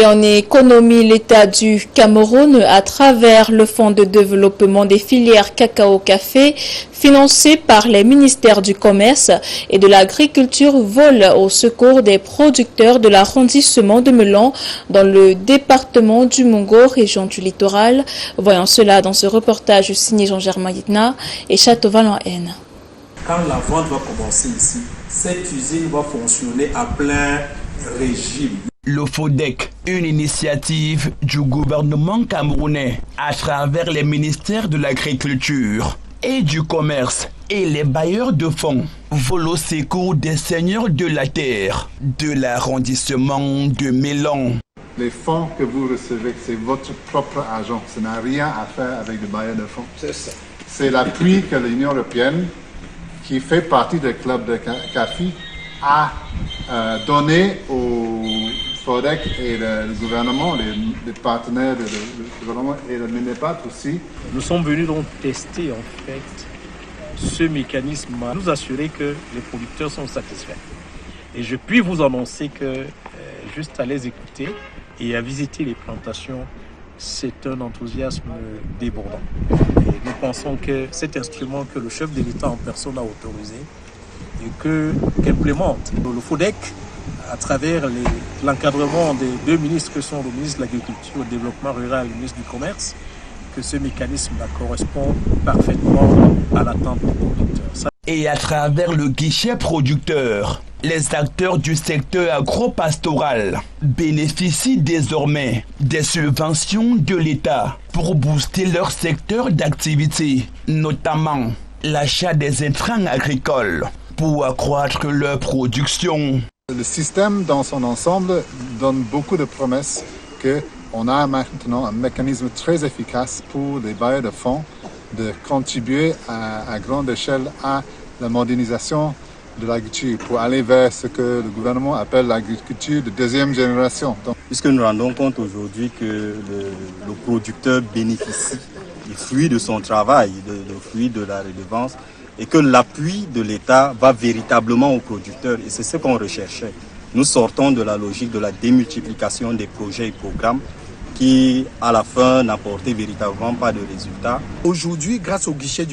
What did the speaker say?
Et en économie, l'État du Cameroun, à travers le Fonds de développement des filières cacao-café, financé par les ministères du Commerce et de l'Agriculture, vole au secours des producteurs de l'arrondissement de Melon dans le département du Mongo, région du littoral. Voyons cela dans ce reportage signé Jean-Germain Yitna et Châteauval-en-Haine. Quand la vente va commencer ici, cette usine va fonctionner à plein régime. Le FODEC, une initiative du gouvernement camerounais à travers les ministères de l'Agriculture et du Commerce et les bailleurs de fonds, vole au secours des seigneurs de la terre de l'arrondissement de Melon. Les fonds que vous recevez, c'est votre propre argent. Ça n'a rien à faire avec les bailleurs de fonds. C'est ça. C'est l'appui que l'Union européenne, qui fait partie du club de CAFI, a donné au FODEC et le gouvernement, les partenaires du gouvernement et le MINEPAD aussi. Nous sommes venus donc tester en fait ce mécanisme, nous assurer que les producteurs sont satisfaits. Et je puis vous annoncer que juste à les écouter et à visiter les plantations, c'est un enthousiasme débordant. Et nous pensons que cet instrument que le chef de l'État en personne a autorisé et qu'implémente le FODEC à travers l'encadrement des deux ministres que sont le ministre de l'Agriculture et du Développement Rural et le ministre du Commerce, que ce mécanisme correspond parfaitement à l'attente des producteurs. Et à travers le guichet producteur, les acteurs du secteur agro-pastoral bénéficient désormais des subventions de l'État pour booster leur secteur d'activité, notamment l'achat des intrants agricoles pour accroître leur production. Le système dans son ensemble donne beaucoup de promesses qu'on a maintenant un mécanisme très efficace pour les bailleurs de fonds de contribuer à grande échelle à la modernisation de l'agriculture pour aller vers ce que le gouvernement appelle l'agriculture de deuxième génération. Puisque nous rendons compte aujourd'hui que le producteur bénéficie des fruits de son travail, des fruits de la redevance, et que l'appui de l'État va véritablement aux producteurs. Et c'est ce qu'on recherchait. Nous sortons de la logique de la démultiplication des projets et programmes qui, à la fin, n'apportaient véritablement pas de résultats. Aujourd'hui, grâce au guichet du